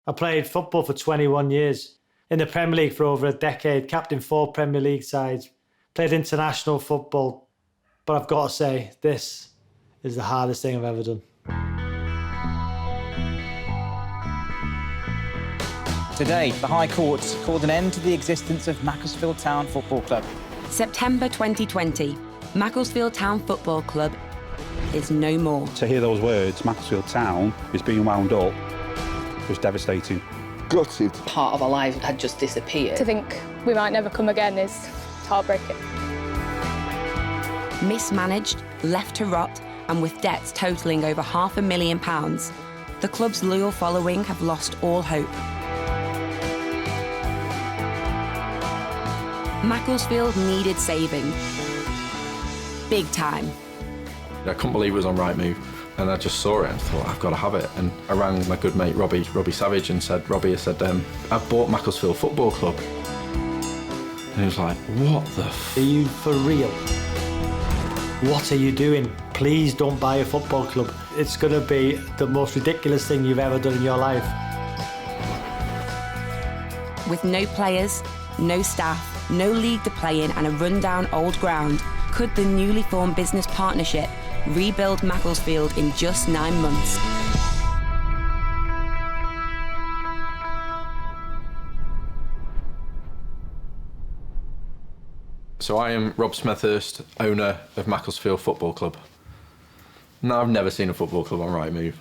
I played football for 21 years, in the Premier League for over a decade, captained 4 Premier League sides, played international football, but I've got to say, this is the hardest thing I've ever done. Today, the High Court called an end to the existence of Macclesfield Town Football Club. September 2020, Macclesfield Town Football Club is no more. To hear those words, Macclesfield Town is being wound up, was devastating. Gutted. Part of our lives had just disappeared. To think we might never come again is heartbreaking. Mismanaged, left to rot, and with debts totalling over £500,000, the club's loyal following have lost all hope. Macclesfield needed saving. Big time. I couldn't believe it was on Rightmove, and I just saw it and thought, I've got to have it. And I rang my good mate Robbie Savage and said, Robbie, I said, I've bought Macclesfield Football Club. And he was like, what the f? Are you for real? What are you doing? Please don't buy a football club. It's going to be the most ridiculous thing you've ever done in your life. With no players, no staff, no league to play in, and a rundown old ground, could the newly formed business partnership rebuild Macclesfield in just 9 months? So I am Rob Smethurst, owner of Macclesfield Football Club. No, I've never seen a football club on Rightmove.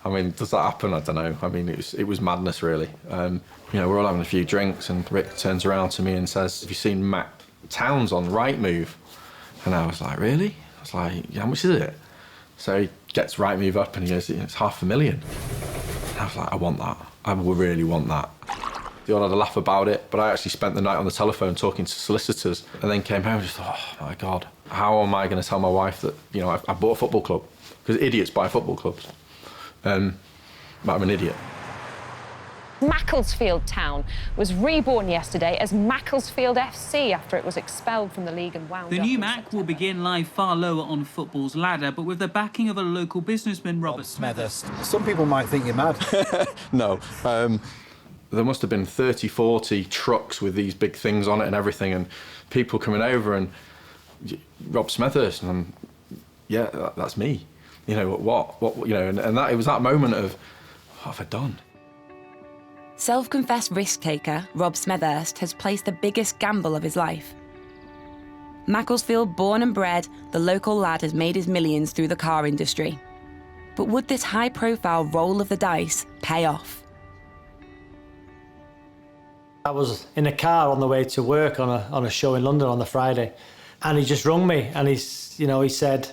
I mean, does that happen? I don't know. I mean, it was madness, really. You know, we're all having a few drinks, and Rick turns around to me and says, "Have you seen Mac Towns on Rightmove?" And I was like, "Really?" I was like, "Yeah, how much is it?" So he gets Rightmove up and he goes, "It's £500,000. And I was like, "I want that. I really want that." They all had a laugh about it, but I actually spent the night on the telephone talking to solicitors, and then came home and just thought, oh my God, how am I going to tell my wife that, you know, I bought a football club? Because idiots buy football clubs. But I'm an idiot. Macclesfield Town was reborn yesterday as Macclesfield FC after it was expelled from the league and wound The up new in Mac September. will begin life far lower on football's ladder, but with the backing of a local businessman, Rob Smethurst. Some people might think you're mad. No. There must have been 30, 40 trucks with these big things on it and everything, and people coming over, and Rob Smethurst, and I'm, yeah, that's me. You know, what, you know, and that, it was that moment of, what have I done? Self-confessed risk-taker Rob Smethurst has placed the biggest gamble of his life. Macclesfield born and bred, the local lad has made his millions through the car industry. But would this high-profile roll of the dice pay off? I was in a car on the way to work on a show in London on the Friday, and he just rung me and he said,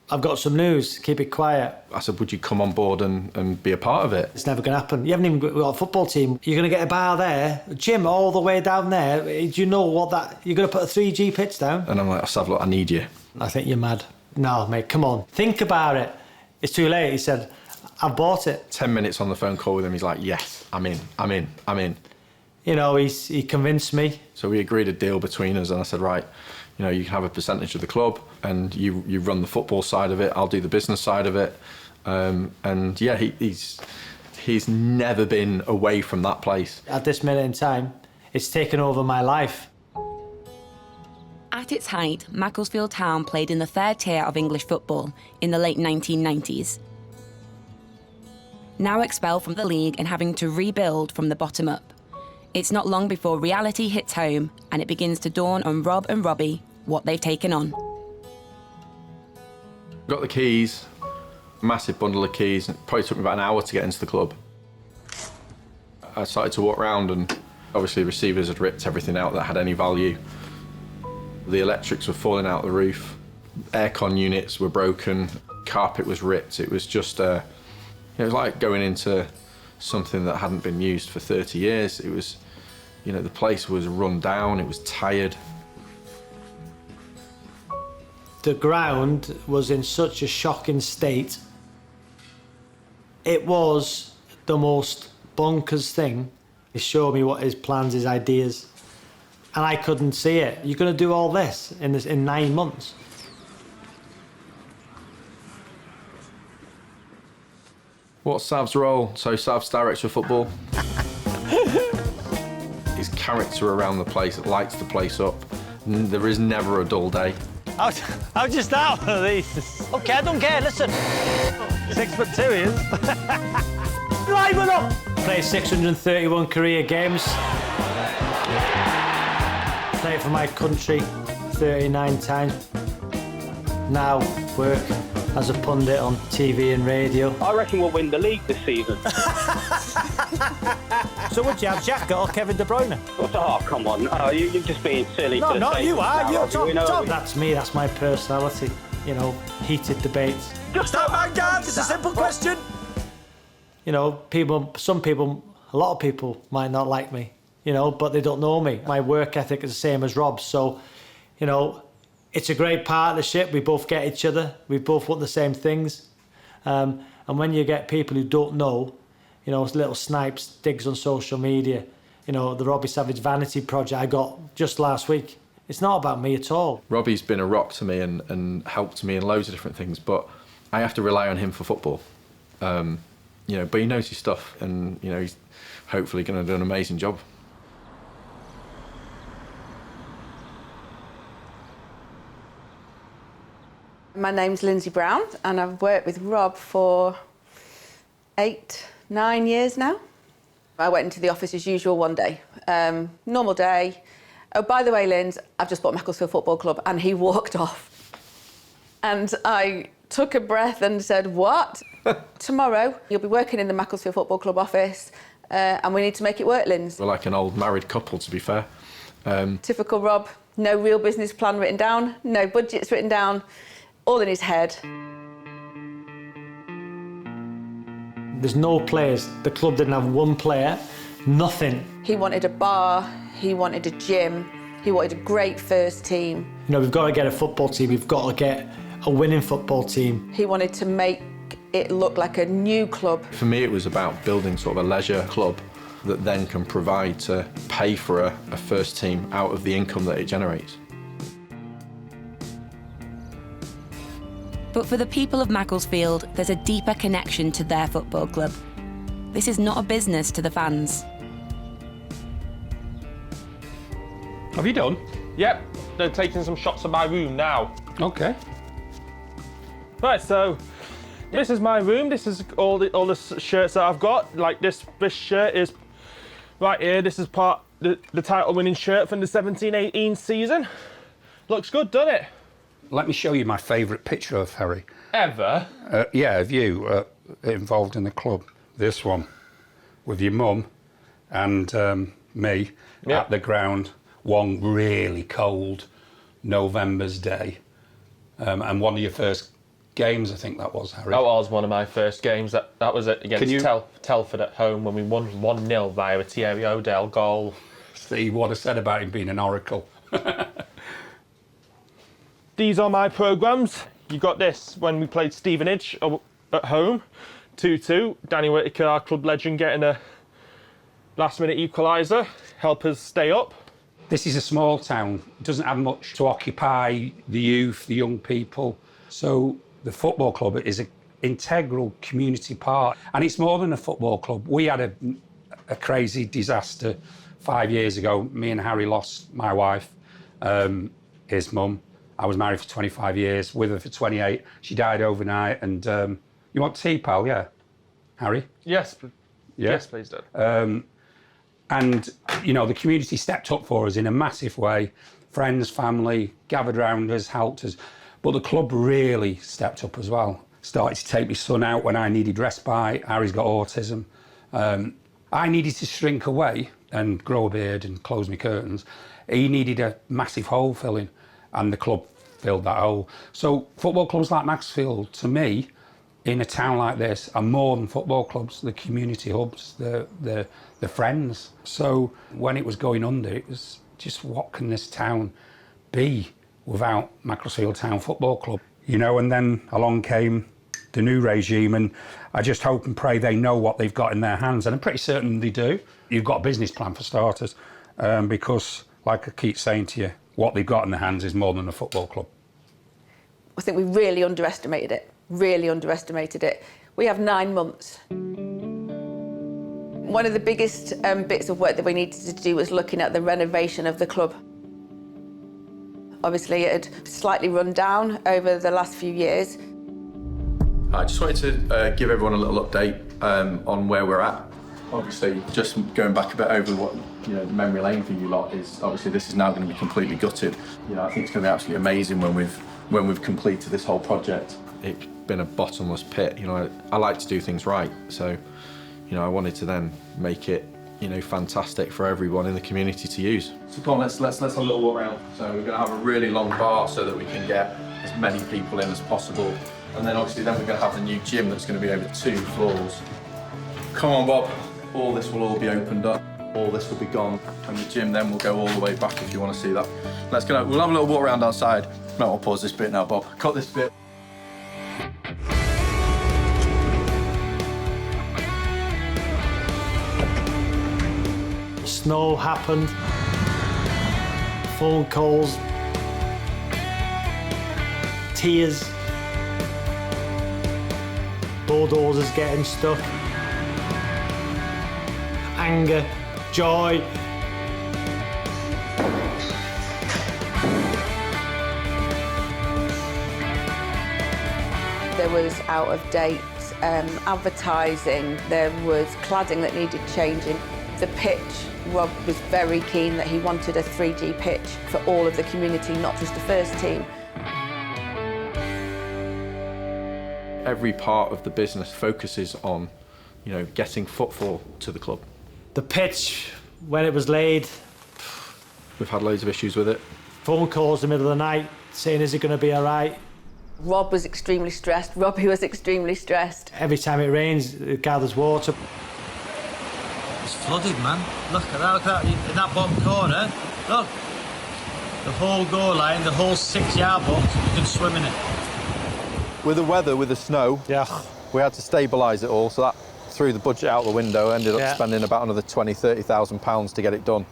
"I've got some news, keep it quiet." I said, would you come on board and be a part of it? It's never going to happen. You haven't even got a football team. You're going to get a bar there, a gym all the way down there. Do you know what that... You're going to put a 3G pitch down? And I'm like, Sav, look, I need you. I think you're mad. No, mate, come on. Think about it. It's too late. He said, "I've bought it." 10 minutes on the phone call with him, he's like, yes, I'm in. You know, he convinced me. So we agreed a deal between us, and I said, right, you know, you can have a percentage of the club, and you run the football side of it, I'll do the business side of it. And yeah, he's never been away from that place. At this minute in time, it's taken over my life. At its height, Macclesfield Town played in the third tier of English football in the late 1990s. Now expelled from the league and having to rebuild from the bottom up. It's not long before reality hits home and it begins to dawn on Rob and Robbie what they've taken on. Got the keys, massive bundle of keys, and it probably took me about an hour to get into the club. I started to walk around, and obviously receivers had ripped everything out that had any value. The electrics were falling out the roof, aircon units were broken, carpet was ripped. It was just, it was like going into something that hadn't been used for 30 years. It was, you know, the place was run down, it was tired. The ground was in such a shocking state. It was the most bonkers thing. He showed me what his plans, his ideas, and I couldn't see it. You're going to do all this in 9 months. What's Sav's role? So Sav's director of football. His character around the place lights the place up. There is never a dull day. I'm just out of these. Okay, I don't care, listen. 6'2" he is. Liven up! Played 631 career games. Played for my country 39 times. Now work as a pundit on TV and radio. I reckon we'll win the league this season. So would you have Xhaka or Kevin De Bruyne? Oh, come on. You're just being silly. No, not you are. You're Tom. We... That's me. That's my personality. You know, heated debates. Just don't mind, Dad. It's a simple question. You know, some people, a lot of people might not like me, you know, but they don't know me. My work ethic is the same as Rob's. So, you know, it's a great partnership. We both get each other. We both want the same things. And when you get people who don't know, you know, little snipes, digs on social media, you know, the Robbie Savage vanity project I got just last week. It's not about me at all. Robbie's been a rock to me and helped me in loads of different things, but I have to rely on him for football. You know, but he knows his stuff, and, you know, he's hopefully going to do an amazing job. My name's Lindsay Brown, and I've worked with Rob for 8-9 years now. I went into the office as usual one day, normal day. Oh, by the way, Linz, I've just bought Macclesfield Football Club, and he walked off. And I took a breath and said, what? Tomorrow, you'll be working in the Macclesfield Football Club office, and we need to make it work, Linz. We're like an old married couple, to be fair. Typical Rob, no real business plan written down, no budgets written down, all in his head. There's no players. The club didn't have one player, nothing. He wanted a bar, he wanted a gym, he wanted a great first team. You know, we've got to get a football team, we've got to get a winning football team. He wanted to make it look like a new club. For me, it was about building sort of a leisure club that then can provide to pay for a first team out of the income that it generates. But for the people of Macclesfield, there's a deeper connection to their football club. This is not a business to the fans. Have you done? Yep, they're taking some shots of my room now. Okay. Right, so this is my room. This is all the shirts that I've got. Like this shirt is right here. This is the title-winning shirt from the 17-18 season. Looks good, doesn't it? Let me show you my favourite picture of Harry. Ever? Yeah, of you involved in the club. This one, with your mum and me at the ground, one really cold November's day. And one of your first games, I think that was, Harry. That was one of my first games. That was it against Telford at home when we won 1-0 via a Thierry O'Dell goal. See what I said about him being an oracle. These are my programmes. You got this when we played Stevenage at home, 2-2. Danny Whittaker, our club legend, getting a last-minute equaliser, help us stay up. This is a small town. It doesn't have much to occupy the youth, the young people. So the football club is an integral community part. And it's more than a football club. We had a crazy disaster 5 years ago. Me and Harry lost my wife, his mum. I was married for 25 years, with her for 28. She died overnight, and you want tea, pal? Yeah, Harry? Yes, yeah? Yes, please, Dad. And, you know, the community stepped up for us in a massive way. Friends, family, gathered round us, helped us. But the club really stepped up as well. Started to take my son out when I needed respite. Harry's got autism. I needed to shrink away and grow a beard and close my curtains. He needed a massive hole filling, and the club filled that hole. So football clubs like Macclesfield, to me, in a town like this, are more than football clubs, the community hubs, the friends. So when it was going under, it was just, what can this town be without Macclesfield Town Football Club? You know, and then along came the new regime, and I just hope and pray they know what they've got in their hands, and I'm pretty certain they do. You've got a business plan for starters, because, like I keep saying to you, what they've got in their hands is more than a football club. I think we really underestimated it. We have 9 months. One of the biggest bits of work that we needed to do was looking at the renovation of the club. Obviously, it had slightly run down over the last few years. I just wanted to give everyone a little update on where we're at. Obviously, just going back a bit over what, you know, the memory lane for you lot is, obviously this is now going to be completely gutted. You know, I think it's going to be absolutely amazing when we've completed this whole project. It's been a bottomless pit. You know, I like to do things right, so, you know, I wanted to then make it, you know, fantastic for everyone in the community to use. So come on, let's have a little walk around. So we're going to have a really long bar so that we can get as many people in as possible. And then obviously then we're going to have the new gym that's going to be over 2 floors. Come on, Bob. All this will all be opened up. All this will be gone. And the gym then will go all the way back if you want to see that. Let's go. We'll have a little walk around outside. No, I'll pause this bit now, Bob. Cut this bit. Snow happened. Phone calls. Tears. Bulldozers getting stuck. Anger, joy. There was out of date advertising, there was cladding that needed changing. The pitch, Rob was very keen that he wanted a 3G pitch for all of the community, not just the first team. Every part of the business focuses on, you know, getting footfall to the club. The pitch, when it was laid, we've had loads of issues with it. Phone calls in the middle of the night saying, is it going to be all right? Rob was extremely stressed. Robbie was extremely stressed. Every time it rains, it gathers water. It's flooded, man. Look at that, in that bottom corner. Look, the whole goal line, the whole 6-yard box, you can swim in it. With the weather, with the snow, we had to stabilise it all, so that threw the budget out the window. Ended up spending about another £20,000–30,000 to get it done.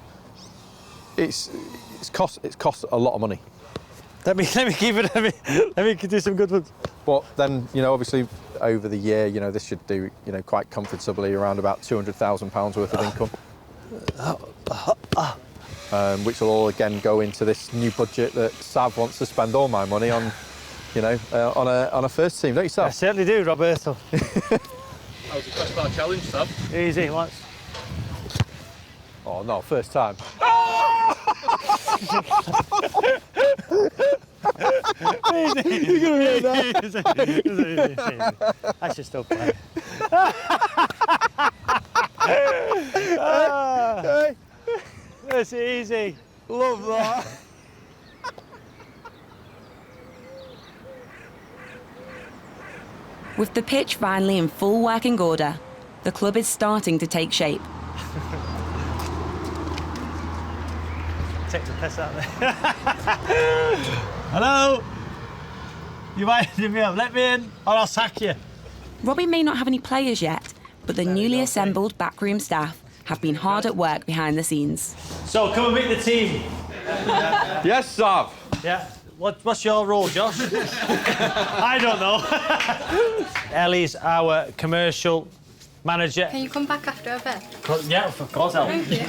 It's cost a lot of money. Let me do some good ones. But then, you know, obviously over the year, you know, this should do, you know, quite comfortably around about £200,000 worth of income. Which will all again go into this new budget that Sav wants to spend all my money on. You know, on a first team, don't you, Sav? I certainly do, Roberto. That was a crossbar challenge, Sav. Easy, once. Oh, no, first time. Easy. You're going to be that. I should still play. That's easy. Love that. With the pitch finally in full working order, the club is starting to take shape. Take the piss out of there. Hello? You winding me up? Let me in or I'll sack you. Robbie may not have any players yet, but the newly assembled backroom staff have been hard at work behind the scenes. So come and meet the team. Yes, Sav. Yeah. What's your role, Josh? I don't know. Ellie's our commercial manager. Can you come back after a bit? Yeah, of course I'll. Thank you.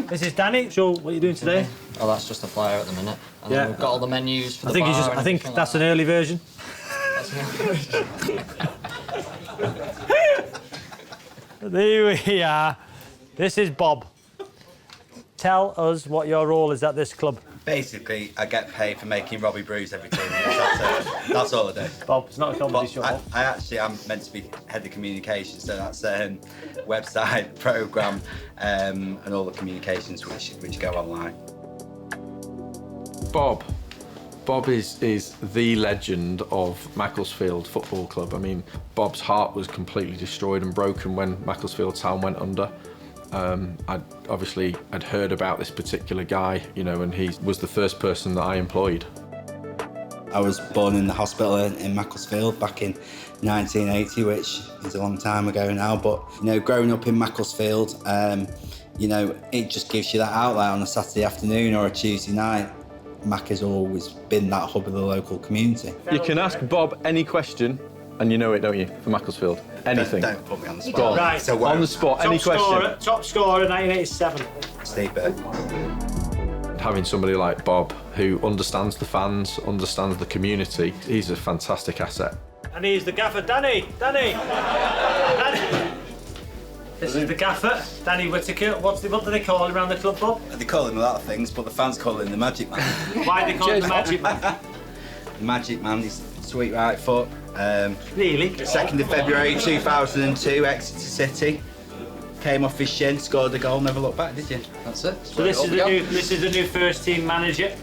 This is Danny. So, what are you doing today? Oh, that's just a flyer at the minute. And then we've got all the menus for the bar. I think that's an early version. There we are. This is Bob. Tell us what your role is at this club. Basically, I get paid for making Robbie brews every 2 minutes. That's all I do. Bob, it's not a comedy show. I actually am meant to be head of communications, so that's website, programme, and all the communications which go online. Bob is the legend of Macclesfield Football Club. I mean, Bob's heart was completely destroyed and broken when Macclesfield Town went under. I'd heard about this particular guy, you know, and he was the first person that I employed. I was born in the hospital in Macclesfield back in 1980, which is a long time ago now, but, you know, growing up in Macclesfield, you know, it just gives you that outlet on a Saturday afternoon or a Tuesday night. Mac has always been that hub of the local community. You can ask Bob any question And you know it, don't you, for Macclesfield? Anything. Don't put me on the spot. Go on. Right. So On the spot, any question. Top scorer, 1987. Steve Burke. Having somebody like Bob who understands the fans, understands the community, he's a fantastic asset. And he's the gaffer, Danny. Danny. This is the gaffer, Danny Whittaker. What do they call him around the club, Bob? They call him a lot of things, but the fans call him the Magic Man. Why do they call him the Magic Man? The Magic Man, he's sweet right foot. Really? 2nd of February 2002, Exeter City. Came off his shin, scored a goal, never looked back, did you? That's it. So this is the new first team manager,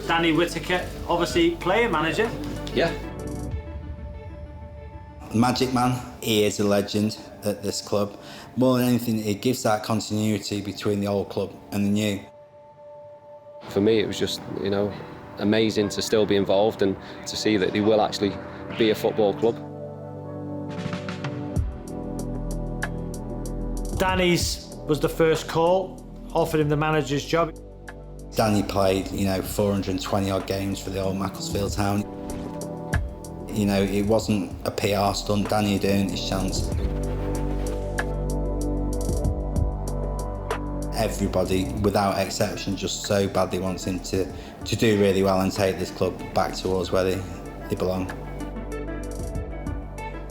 Danny Whittaker. Obviously, player manager. Yeah. Magic Man, he is a legend at this club. More than anything, it gives that continuity between the old club and the new. For me, it was just, you know, amazing to still be involved and to see that he will actually be a football club. Danny's was the first call, offered him the manager's job. Danny played, 420 odd games for the old Macclesfield Town. It wasn't a PR stunt. Danny had earned his chance. Everybody, without exception, just so badly wants him to do really well and take this club back towards where they belong.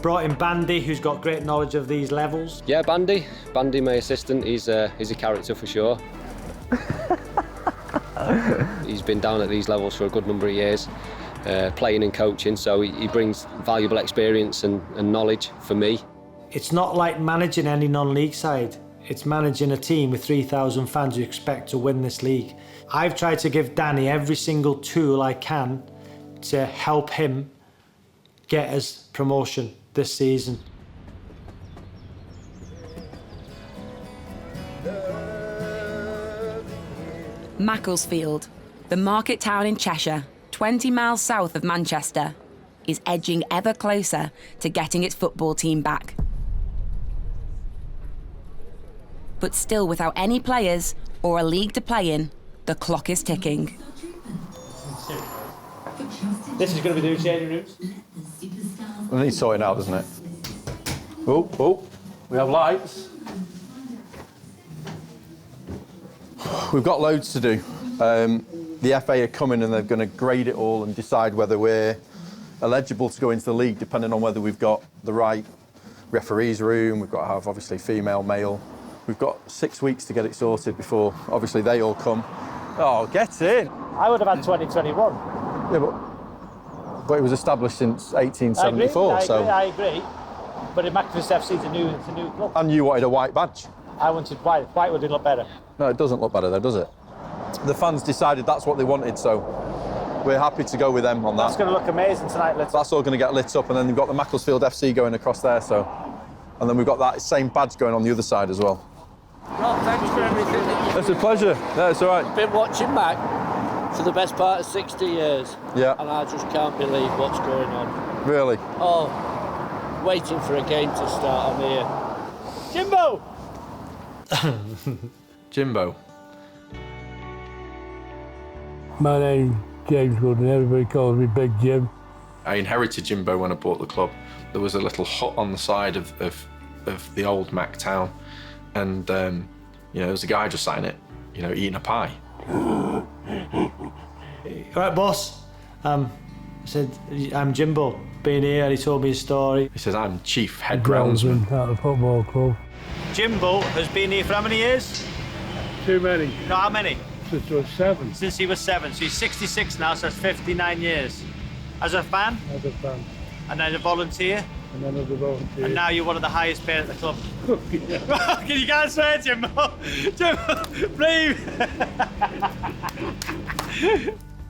Brought in Bandy, who's got great knowledge of these levels. Yeah, Bandy, my assistant, he's a character for sure. He's been down at these levels for a good number of years, playing and coaching, so he brings valuable experience and knowledge for me. It's not like managing any non-league side. It's managing a team with 3,000 fans who expect to win this league. I've tried to give Danny every single tool I can to help him get his promotion this season. Macclesfield, the market town in Cheshire, 20 miles south of Manchester, is edging ever closer to getting its football team back. But still without any players or a league to play in, the clock is ticking. This is going to be the changing rooms. It needs sorting out, doesn't it? Oh, we have lights. We've got loads to do. The FA are coming and they're going to grade it all and decide whether we're eligible to go into the league, depending on whether we've got the right referees room. We've got to have, obviously, female, male. We've got 6 weeks to get it sorted before, obviously, they all come. Oh, get in! I would have had 2021. Yeah, but it was established since 1874, I agree. But in Macclesfield FC, it's a new club. And you wanted a white badge. I wanted white. White would look better. No, it doesn't look better though, does it? The fans decided that's what they wanted, so we're happy to go with them on that. That's going to look amazing tonight. That's all going to get lit up, and then you've got the Macclesfield FC going across there, so. And then we've got that same badge going on the other side as well. Rob, thanks for everything. It's a pleasure. No, it's all right. I've been watching Mac for the best part of 60 years. Yeah. And I just can't believe what's going on. Really? Oh, waiting for a game to start on here. Jimbo! Jimbo. My name's James Wood and everybody calls me Big Jim. I inherited Jimbo when I bought the club. There was a little hut on the side of the old Mac town, and there was a guy just sat in it, eating a pie. All right, boss. I said, I'm Jimbo, been here, and he told me his story. He says, I'm chief head groundsman at the football club. Jimbo has been here for how many years? Too many. No, how many? Since I was 7. Since he was 7. So he's 66 now, so that's 59 years. As a fan? As a fan. And then a volunteer? And then as a volunteer. And now you're one of the highest paid at the club. You can't swear, Jimbo. Jimbo, breathe.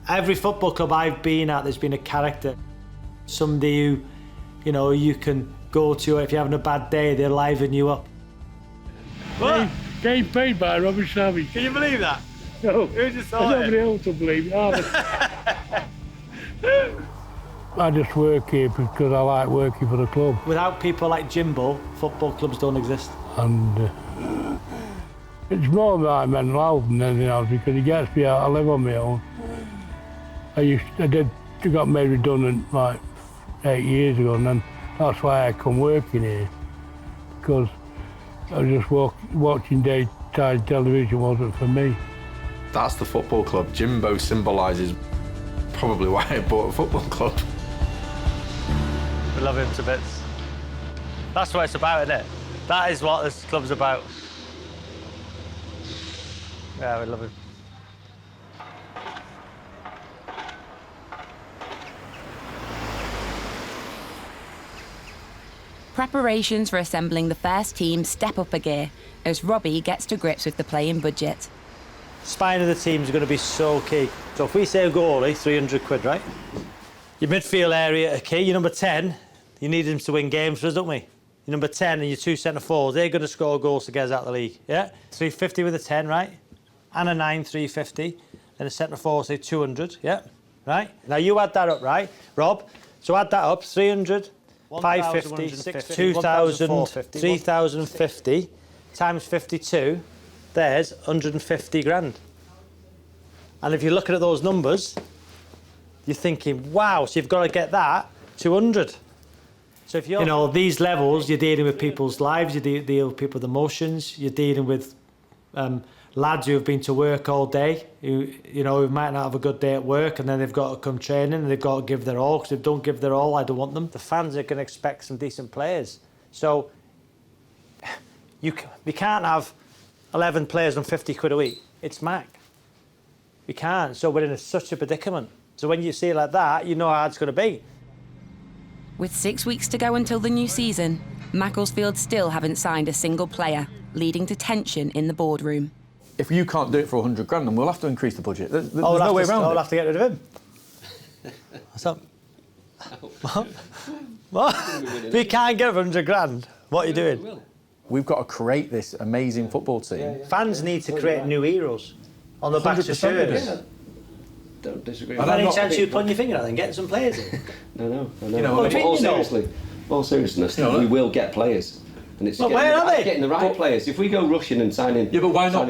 Every football club I've been at, there's been a character. Somebody who, you can go to if you're having a bad day, they liven you up. What? Getting paid by Robbie Savage. Can you believe that? No. Who just thought nobody else will believe it. I just work here because I like working for the club. Without people like Jimbo, football clubs don't exist. And it's more my mental health than anything else because it gets me out. I live on my own. I got made redundant like 8 years ago, and then That's why I come working here, because I was just watching daytime television wasn't for me. That's the football club. Jimbo symbolises probably why I bought a football club. We love him to bits. That's what it's about, isn't it? That is what this club's about. Yeah, we love him. Preparations for assembling the first team step up a gear as Robbie gets to grips with the playing budget. Spine of the team's going to be so key. So if we say a goalie, 300 quid, right? Your midfield area are key. Your number 10, you need them to win games for us, don't we? Your number 10 and your 2 centre forwards, they're going to score goals to get us out of the league, yeah? 350 with a 10, right? And a 9, 350. And a centre forward, say 200, yeah? Right? Now you add that up, right, Rob? So add that up, 300, 550, 2,000, 3,050 times 52, there's 150 grand. And if you're looking at those numbers, you're thinking, wow, so you've got to get that 200. So if you're, you know, these levels, you're dealing with people's lives, you deal with people's emotions, you're dealing with lads who have been to work all day, who might not have a good day at work, and then they've got to come training and they've got to give their all, because if they don't give their all, I don't want them. The fans are going to expect some decent players. So we can't have 11 players on 50 quid a week. It's Mac. We can't. So we're in such a predicament. So when you see it like that, you know how hard it's going to be. With 6 weeks to go until the new season, Macclesfield still haven't signed a single player, leading to tension in the boardroom. If you can't do it for 100 grand, then we'll have to increase the budget. There's no way around it. I'll have to get rid of him. What's up? What? If you can't get 100 grand, what are you doing? We've got to create this amazing football team. Fans need to create new heroes on the backs of shirts. Don't disagree. And any chance you putting your finger out and getting some players in? No. You know, But all seriousness, we will get players. And it's where are they? Getting the right players. If we go rushing and signing... Yeah, but why not?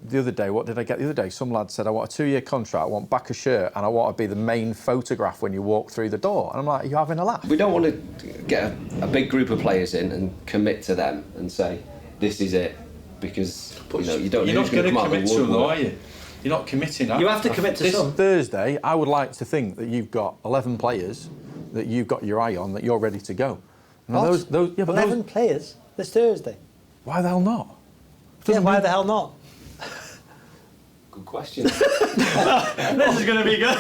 The other day, what did I get the other day? Some lad said, I want a 2-year contract, I want back a shirt, and I want to be the main photograph when you walk through the door. And I'm like, are you having a laugh? We don't want to get a big group of players in and commit to them and say, this is it, because you don't know who's going to come out of the woodwork. You're not going to commit to them, though, are you? You're not committing. You have to commit to some. This Thursday, I would like to think that you've got 11 players that you've got your eye on, that you're ready to go. Now, what? 11 players this Thursday? Why the hell not? Why the hell not? Good question. This is going to be good.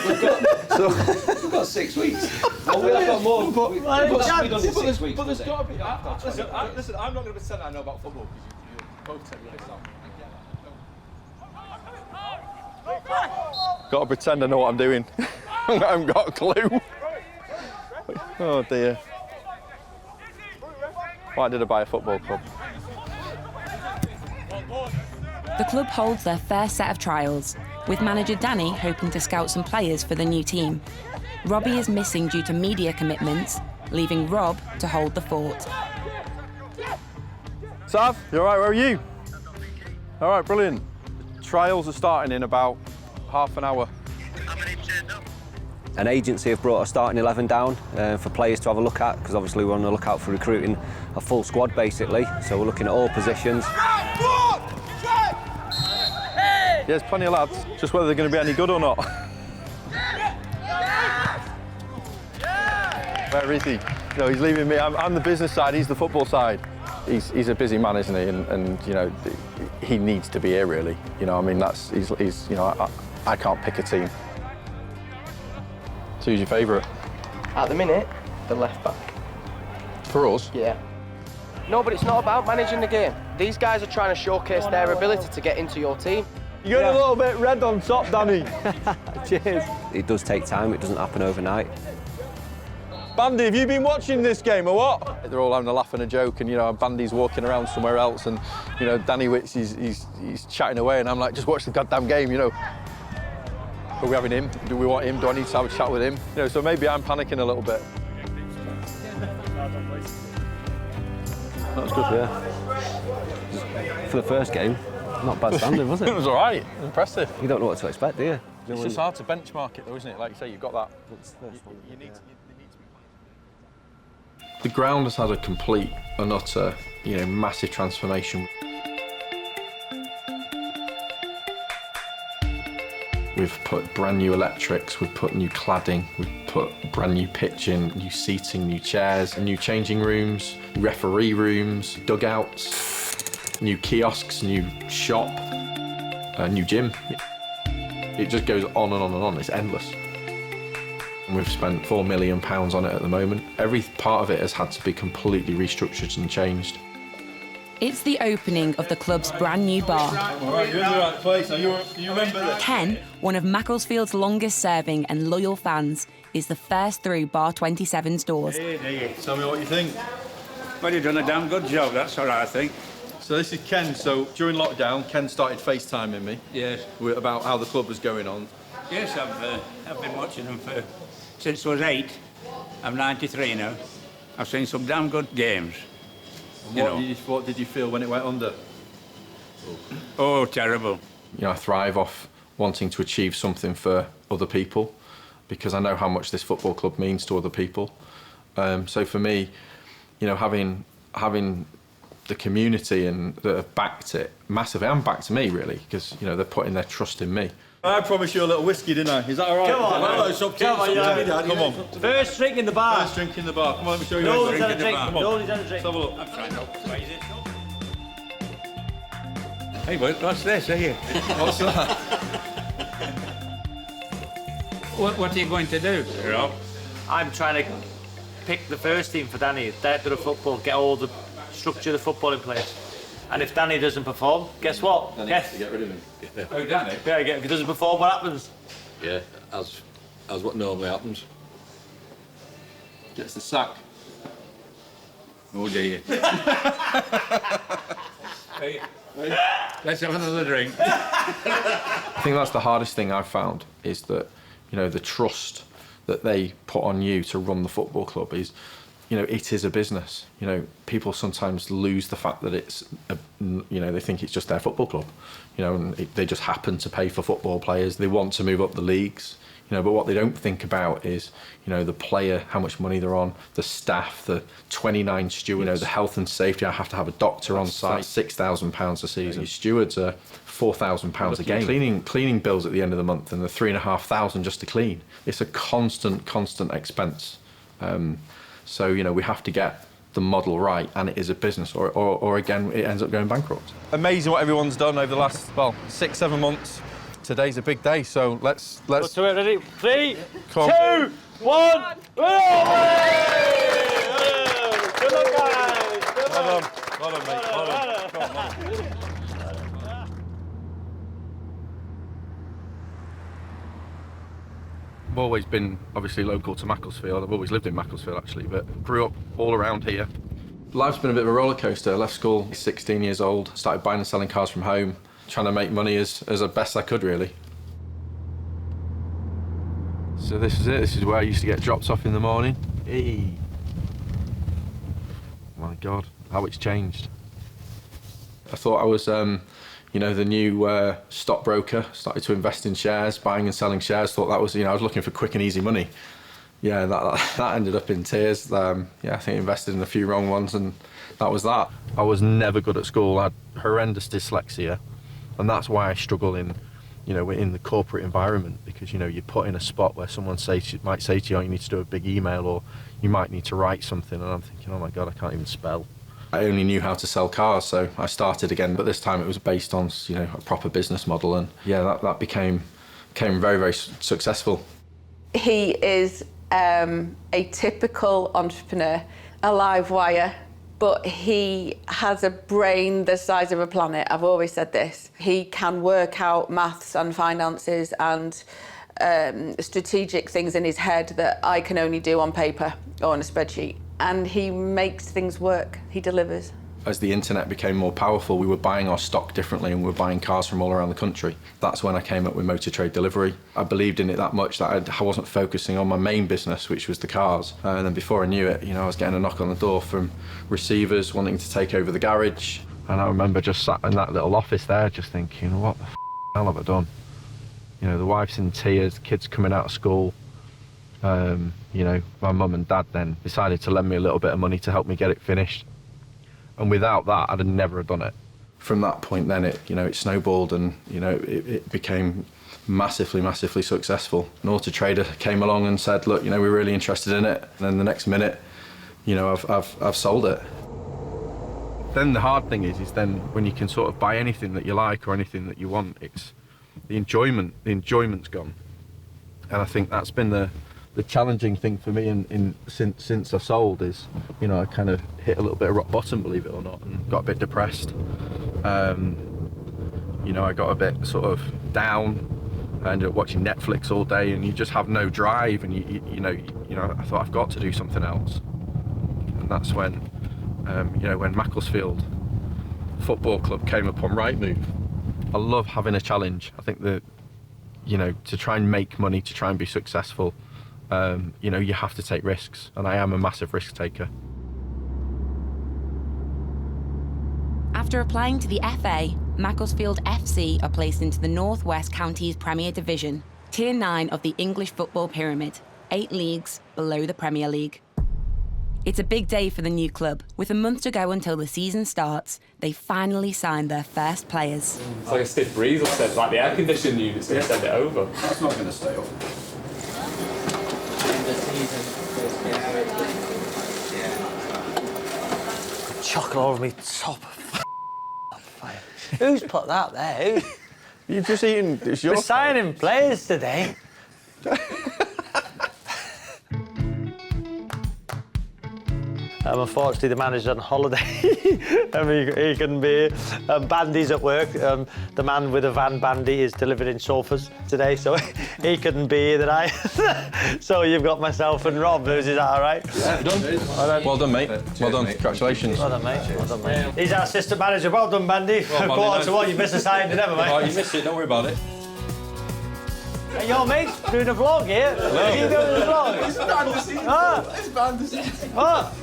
We've got 6 weeks. Well, we've got more. We've done it 6 weeks. But there's got to be... Listen, I'm not going to pretend I know about football, because you both tell me this out. Got to pretend I know what I'm doing. I haven't got a clue. Oh dear. Why did I buy a football club? The club holds their first set of trials, with manager Danny hoping to scout some players for the new team. Robbie is missing due to media commitments, leaving Rob to hold the fort. Sav, you all right? Where are you? All right, brilliant. Trials are starting in about half an hour. An agency have brought a starting 11 down for players to have a look at, because obviously we're on the lookout for recruiting a full squad basically, so we're looking at all positions. Yeah, there's plenty of lads, just whether they're going to be any good or not. Where is he? No, he's leaving me. I'm the business side, he's the football side. He's a busy man, isn't he? And you know, he needs to be here really. You know, I mean, he's you know, I can't pick a team. So who's your favourite? At the minute, the left back. For us? Yeah. No, but it's not about managing the game. These guys are trying to showcase their ability to get into your team. You're getting a little bit red on top, Danny. Cheers. It does take time, it doesn't happen overnight. Bandy, have you been watching this game or what? They're all having a laugh and a joke, and you know, Bandy's walking around somewhere else, and you know, Danny Witz, he's chatting away, and I'm like, just watch the goddamn game, you know. Are we having him? Do we want him? Do I need to have a chat with him? You know, so maybe I'm panicking a little bit. That was good, yeah. For the first game, not bad standard, was it? It was all right, impressive. You don't know what to expect, do you? It's just hard to benchmark it though, isn't it? Like you say, you've got that. You need to be... The ground has had a complete and utter, massive transformation. We've put brand new electrics, we've put new cladding, we've put brand new pitching, new seating, new chairs, new changing rooms, referee rooms, dugouts, new kiosks, new shop, new gym. It just goes on and on and on, it's endless. And we've spent £4 million on it at the moment. Every part of it has had to be completely restructured and changed. It's the opening of the club's brand new bar. All right, you're in the right place. Now, you remember this? Ken, one of Macclesfield's longest serving and loyal fans, is the first through Bar 27's doors. Hey, tell me what you think. Well, you've done a damn good job, that's what I think. So this is Ken. So during lockdown, Ken started FaceTiming me. Yes. About how the club was going on. Yes, I've been watching them since I was 8. I'm 93 now. I've seen some damn good games. What did you feel when it went under? Oh, terrible. I thrive off wanting to achieve something for other people because I know how much this football club means to other people. So for me, having the community and that have backed it massively, and backed me really, because they're putting their trust in me. I promised you a little whiskey, didn't I? Is that all right? Come on, no, it's up to you, Dad. Come on. First drink in the bar. First drink in the bar. Come on, let me show you. No one's had a drink. No one's had a drink. Let's have a look. I'm trying not to praise it. Hey, what's this, are you? What's that? What are you going to do, Rob? I'm trying to pick the first team for Danny, director of football, get all the structure of the football in place. And if Danny doesn't perform, guess what? Danny has to get rid of him. Oh, Danny? Yeah, if he doesn't perform, what happens? Yeah, as what normally happens. Gets the sack. Oh, dear. Hey, let's have another drink. I think that's the hardest thing I've found is that, the trust that they put on you to run the football club is, it is a business. People sometimes lose the fact that it's, they think it's just their football club. And they just happen to pay for football players. They want to move up the leagues. But what they don't think about is, the player, how much money they're on, the staff, the 29 stewards, the health and safety. I have to have a doctor on site, £6,000 a season. Your stewards are £4,000 a game. Cleaning bills at the end of the month and the £3,500 just to clean. It's a constant expense. So, we have to get the model right, and it is a business, or again, it ends up going bankrupt. Amazing what everyone's done over the last, 6-7 months. Today's a big day, so let's. Go to it, ready? 3, 2, 1. Good luck, guys. Well done, mate. Well done. Come on. I've always been obviously local to Macclesfield. I've always lived in Macclesfield actually, but grew up all around here. Life's been a bit of a roller coaster. I left school 16 years old, started buying and selling cars from home, trying to make money as best I could really. So this is it. This is where I used to get dropped off in the morning. Hey. My God, how it's changed. I thought I was the new stockbroker, started to invest in shares, buying and selling shares, thought that was, I was looking for quick and easy money. Yeah, that ended up in tears. I think I invested in a few wrong ones and that was that. I was never good at school. I had horrendous dyslexia and that's why I struggle in the corporate environment because, you're put in a spot where someone might say to you, oh, you need to do a big email or you might need to write something and I'm thinking, oh my God, I can't even spell. I only knew how to sell cars, so I started again, but this time it was based on, a proper business model, and that became very, very successful. He is a typical entrepreneur, a live wire, but he has a brain the size of a planet. I've always said this. He can work out maths and finances and strategic things in his head that I can only do on paper or on a spreadsheet. And he makes things work, he delivers. As the internet became more powerful, we were buying our stock differently and we were buying cars from all around the country. That's when I came up with Motor Trade Delivery. I believed in it that much that I wasn't focusing on my main business, which was the cars. And then before I knew it, I was getting a knock on the door from receivers wanting to take over the garage. And I remember just sat in that little office there just thinking, what the hell have I done? The wife's in tears, the kids coming out of school, You know, my mum and dad then decided to lend me a little bit of money to help me get it finished. And without that, I'd have never have done it. From that point then, it snowballed, and, you know, it became massively successful. An auto trader came along and said, look, you know, we're really interested in it. And then the next minute, you know, I've sold it. Then the hard thing is then when you can sort of buy anything that you like or anything that you want, it's the enjoyment's gone. And I think that's been the challenging thing for me since I sold is, you know, I kind of hit a little bit of rock bottom, believe it or not, and got a bit depressed. You know, I got a bit sort of down. I ended up watching Netflix all day, and you just have no drive, and you know, I thought I've got to do something else. And that's when, you know, when Macclesfield Football Club came up on Rightmove. I love having a challenge. I think that, you know, to try and make money, to try and be successful, you know, you have to take risks, and I am a massive risk taker. After applying to the FA, Macclesfield FC are placed into the North West Counties Premier Division, Tier 9 of the English football pyramid, 8 leagues below the Premier League. It's a big day for the new club. With a month to go until the season starts, they finally signed their first players. It's like a stiff breeze upstairs, like the air conditioning unit's going to send it over. That's not going to stay up. Chocolate over me top. Who's put that there? You've just eaten. It's your We're signing players today. Unfortunately, the manager's on holiday. I mean, he couldn't be here. Bandy's at work. The man with the van, Bandy, is delivering sofas today, so he couldn't be here tonight. So you've got myself and Rob. Is that all right? Yeah, done. Well done, mate. Well done. Congratulations. Well done, mate. Well done, mate. He's our assistant manager. Well done, Bandy. Quarter to what, you missed a signing, never mind. Oh, you missed it. Don't worry about it. Hey, your mate's doing a vlog here. Hello. Are you doing a vlog? It's Bandy. Ah. It's Bandy. Ah.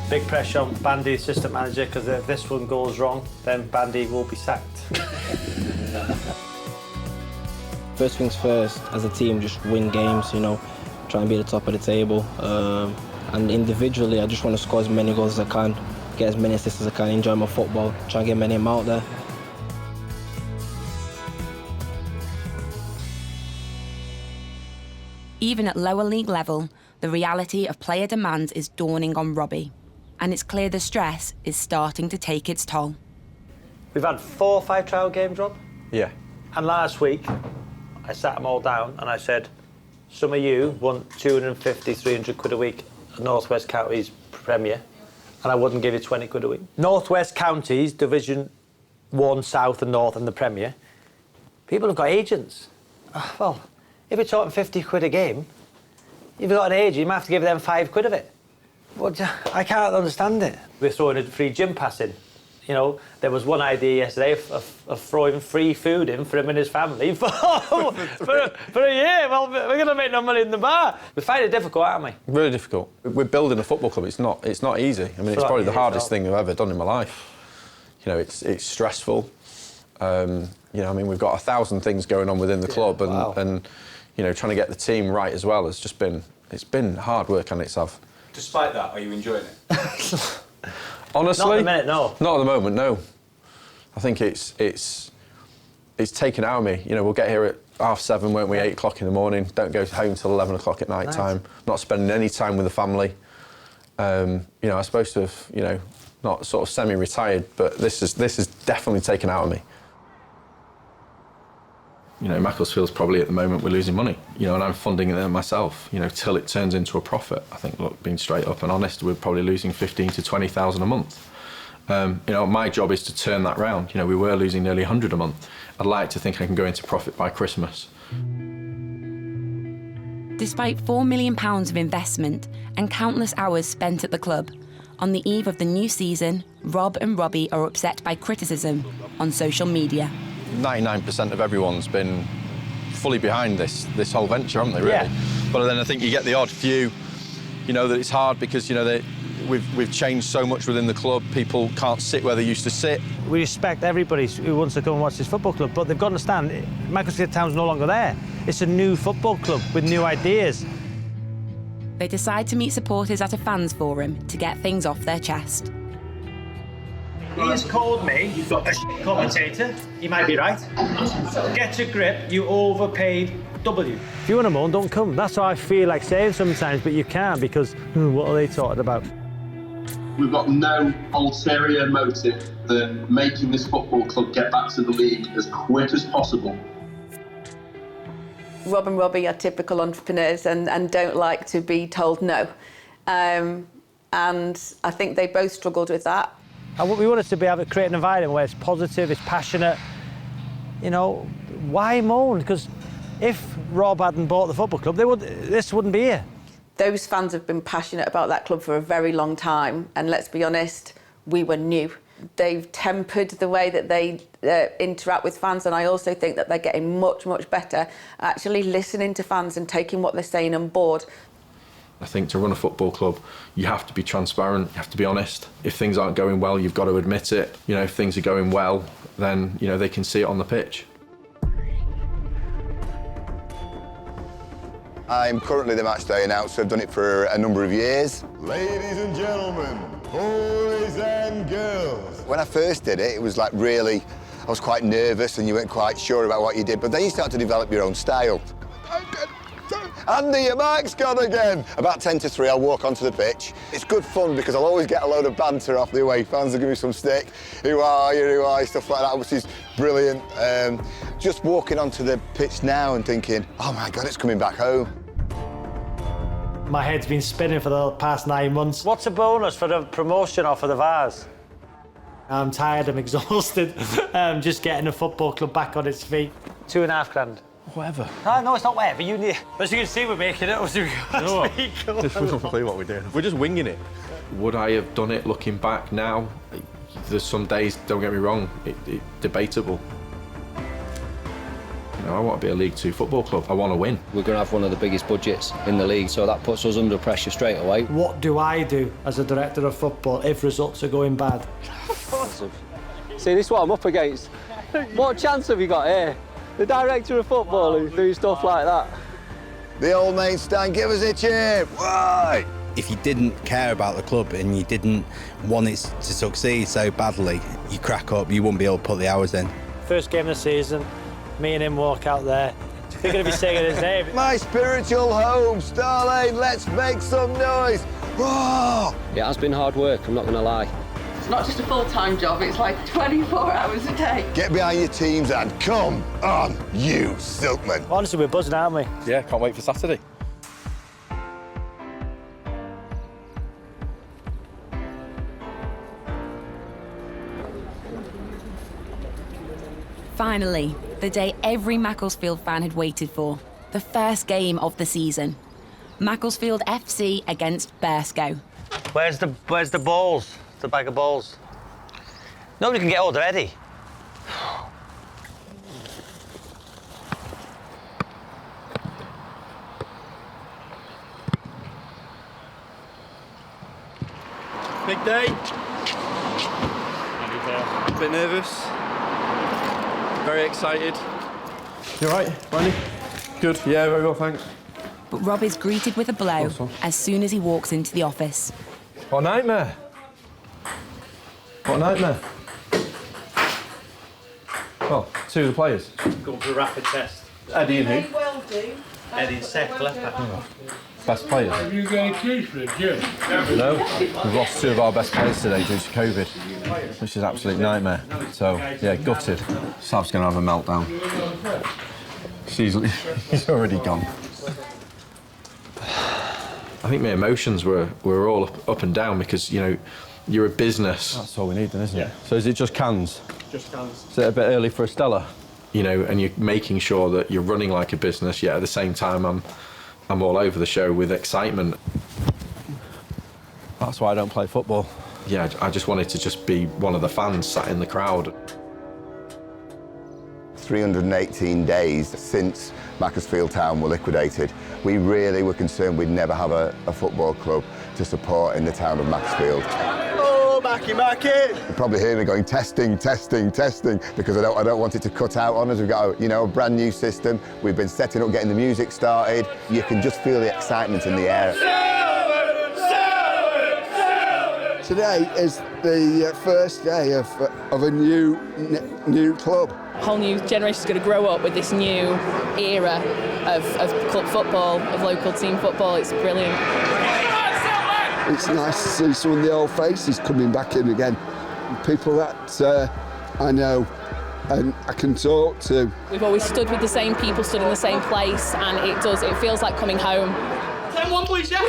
Big pressure on Bandy, assistant manager, because if this one goes wrong, then Bandy will be sacked. First things first, as a team, just win games, you know, try and be at the top of the table. And individually, I just want to score as many goals as I can, get as many assists as I can, enjoy my football, try and get many of them out there. Even at lower league level, the reality of player demands is dawning on Robbie, and it's clear the stress is starting to take its toll. We've had 4 or 5 trial games, Rob. Yeah. And last week, I sat them all down and I said, some of you want 250, 300 quid a week at North West Counties Premier, and I wouldn't give you 20 quid a week. North West Counties, Division 1, South and North and the Premier, people have got agents. Well, if you're talking 50 quid a game, you've got an agent, you might have to give them 5 quid of it. Well, I can't understand it. We're throwing a free gym pass in. You know, there was one idea yesterday of throwing free food in for him and his family for a year. Well, we're going to make no money in the bar. We find it difficult, aren't we? Really difficult. We're building a football club. It's not easy. I mean, it's probably the hardest thing I've ever done in my life. You know, it's stressful. You know, I mean, we've got 1,000 things going on within the club, and you know, trying to get the team right as well has just been hard work, and it's tough. Despite that, are you enjoying it? Honestly, not at the minute, no. Not at the moment, no. I think it's taken out of me. You know, we'll get here at 7:30, won't we? 8 o'clock in the morning. Don't go home till 11 o'clock at night time. Not spending any time with the family. You know, I'm supposed to have, you know, not sort of semi-retired, but this is definitely taken out of me. You know, Macclesfield's probably at the moment we're losing money, you know, and I'm funding it myself, you know, till it turns into a profit. I think, look, being straight up and honest, we're probably losing 15 to 20,000 a month. You know, my job is to turn that round. You know, we were losing nearly 100 a month. I'd like to think I can go into profit by Christmas. Despite £4 million of investment and countless hours spent at the club, on the eve of the new season, Rob and Robbie are upset by criticism on social media. 99% of everyone's been fully behind this whole venture, haven't they, really? Yeah. But then I think you get the odd few You know, that it's hard because, you know, we've changed so much within the club. People can't sit where they used to sit. We respect everybody who wants to come and watch this football club, but they've got to understand, Macclesfield Town's no longer there. It's a new football club with new ideas. They decide to meet supporters at a fans forum to get things off their chest. He has called me a commentator. He might be right. Get a grip, you overpaid W. If you want to moan, don't come. That's how I feel like saying sometimes, but you can't because, what are they talking about? We've got no ulterior motive than making this football club get back to the league as quick as possible. Rob and Robbie are typical entrepreneurs and don't like to be told no. And I think they both struggled with that. And we want us to be able to create an environment where it's positive, it's passionate. You know, why moan? Because if Rob hadn't bought the football club, this wouldn't be here. Those fans have been passionate about that club for a very long time, and let's be honest, we were new. They've tempered the way that they interact with fans, and I also think that they're getting much, much better at actually listening to fans and taking what they're saying on board. I think to run a football club, you have to be transparent, you have to be honest. If things aren't going well, you've got to admit it. You know, if things are going well, then, you know, they can see it on the pitch. I'm currently the match day announcer. I've done it for a number of years. Ladies and gentlemen, boys and girls. When I first did it, it was like really, I was quite nervous and you weren't quite sure about what you did, but then you start to develop your own style. Andy, your mic's gone again. About 10 to 3, I'll walk onto the pitch. It's good fun because I'll always get a load of banter off the away fans. They'll give me some stick. Who are you, stuff like that, which is brilliant. Just walking onto the pitch now and thinking, oh my God, it's coming back home. My head's been spinning for the past 9 months. What's a bonus for the promotion or for the Vars? I'm tired, I'm exhausted. Just getting the football club back on its feet. £2.5 grand. Whatever. No, it's not whatever. You need. As you can see, we're making it. We don't clue what we're doing. We're just winging it. Would I have done it looking back now? There's some days, don't get me wrong, it's debatable. You know, I want to be a League Two football club. I want to win. We're going to have one of the biggest budgets in the league, so that puts us under pressure straight away. What do I do as a director of football if results are going bad? See, this is what I'm up against. What chance have you got here? The director of football who's doing stuff like that. The old mate stand, give us a cheer. Why? If you didn't care about the club and you didn't want it to succeed so badly, you crack up, you wouldn't be able to put the hours in. First game of the season, me and him walk out there. They're going to be singing his name. My spiritual home, Starlane, let's make some noise. Whoa! It has been hard work, I'm not going to lie. It's not just a full-time job, it's like 24 hours a day. Get behind your teams and come on, you Silkman. Honestly, we're buzzing, aren't we? Yeah, can't wait for Saturday. Finally, the day every Macclesfield fan had waited for. The first game of the season. Macclesfield FC against Bearscough. Where's the balls? The bag of balls. Nobody can get hold of Eddie. Big day. A bit nervous. Very excited. You all right, Randy? Good, yeah, very well, thanks. But Rob is greeted with a blow as soon as he walks into the office. What a nightmare. What a nightmare. Well, 2 of the players. Going for a rapid test. Eddie and who? Well do. Eddie and Seth, left back. Best players. Have you got a case for it, Jim? No, we've lost 2 of our best players today due to COVID, which is an absolute nightmare. So, yeah, gutted. Sav's going to have a meltdown. He's already gone. I think my emotions were all up and down because, you know, you're a business. That's all we need then, isn't it? So is it just cans? Just cans. Is it a bit early for a Stella? You know, and you're making sure that you're running like a business, yet at the same time I'm all over the show with excitement. That's why I don't play football. Yeah, I just wanted to just be one of the fans sat in the crowd. 318 days since Macclesfield Town were liquidated. We really were concerned we'd never have a football club to support in the town of Macclesfield. Oh, Mackie! You probably hear me going testing, testing, testing, because I don't want it to cut out on us. We've got a brand new system. We've been setting up, getting the music started. You can just feel the excitement in the air. Today is the first day of a new club. A whole new generation is going to grow up with this new era of club football, of local team football. It's brilliant. It's nice to see some of the old faces coming back in again. People that I know and I can talk to. We've always stood with the same people, stood in the same place, and it feels like coming home. 10-1, please, yeah?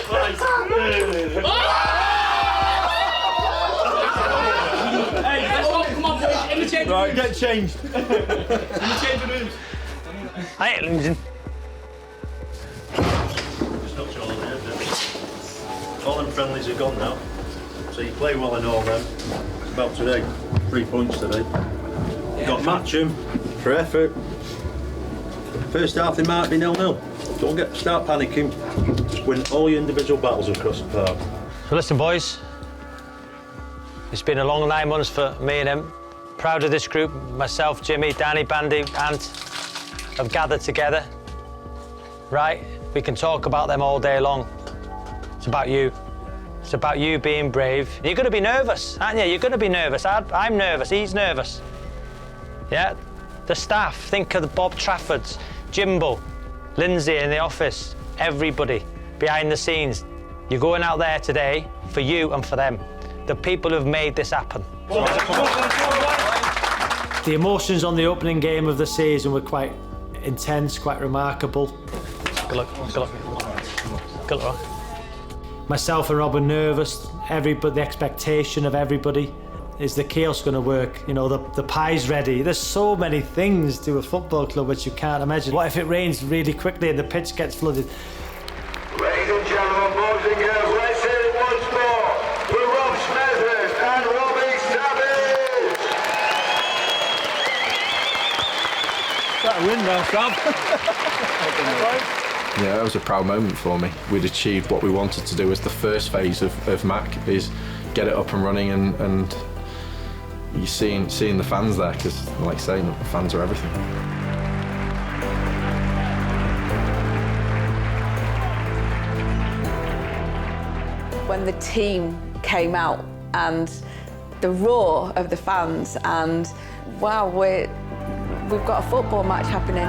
Right, get changed. In the change rooms. I ain't losing. All them friendlies are gone now, so you play well in all them. It's about today, 3 points today. You've got to match them for effort. First half they might be 0-0. Don't start panicking. Just win all your individual battles across the park. So listen, boys. It's been a long 9 months for me and him. Proud of this group. Myself, Jimmy, Danny, Bandy, Ant have gathered together. Right? We can talk about them all day long. It's about you. It's about you being brave. You're going to be nervous, aren't you? You're going to be nervous. I'm nervous. He's nervous. Yeah? The staff. Think of the Bob Traffords, Jimbo, Lindsay in the office, everybody behind the scenes. You're going out there today for you and for them. The people who've made this happen. The emotions on the opening game of the season were quite intense, quite remarkable. Good luck. Good luck. Good luck. Myself and Rob were nervous. Everybody, the expectation of everybody, is the chaos going to work? You know, the pie's ready. There's so many things to a football club which you can't imagine. What if it rains really quickly and the pitch gets flooded? Ladies and gentlemen, boys and girls, let's hear it once more for Rob Smethurst and Robbie Savage! That win now, Sam. Yeah, that was a proud moment for me. We'd achieved what we wanted to do as the first phase of Mac, is get it up and running, and you're seeing the fans there, because, like I say, the fans are everything. When the team came out and the roar of the fans, and wow, we've got a football match happening.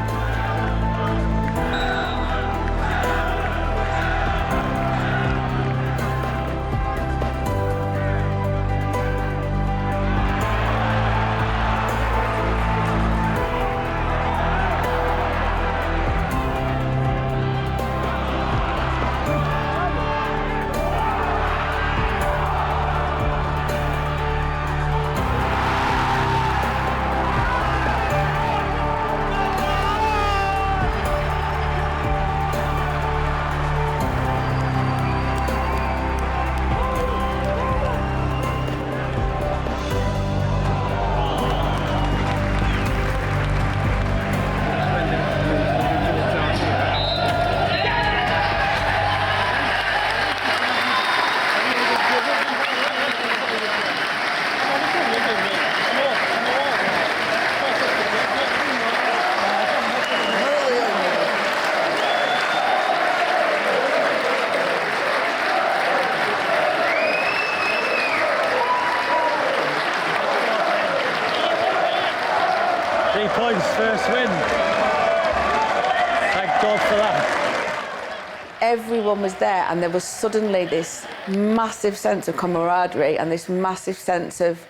First win. Thank God for that. Everyone was there, and there was suddenly this massive sense of camaraderie and this massive sense of,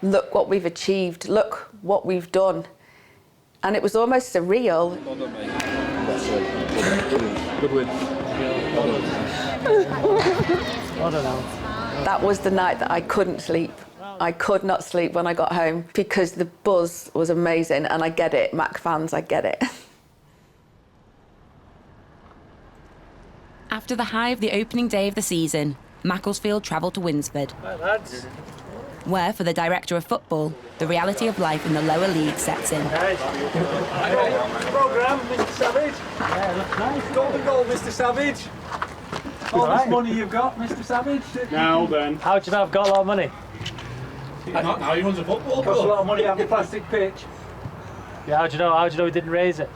look what we've achieved, look what we've done. And it was almost surreal. Good win. I don't know. That was the night that I couldn't sleep. I could not sleep when I got home because the buzz was amazing, and I get it, Mac fans, I get it. After the high of the opening day of the season, Macclesfield travelled to Winsford. Right, lads. where, for the director of football, the reality of life in the lower league sets in. Programme, Mr Savage. Yeah, looks nice. Golden goal, Mr Savage. All this money you've got, Mr Savage. Now then. How do you know I've got a lot of money? Not how he runs a football club. Costs a lot of money to have a plastic pitch. Yeah, how do you know? How do you know we didn't raise it?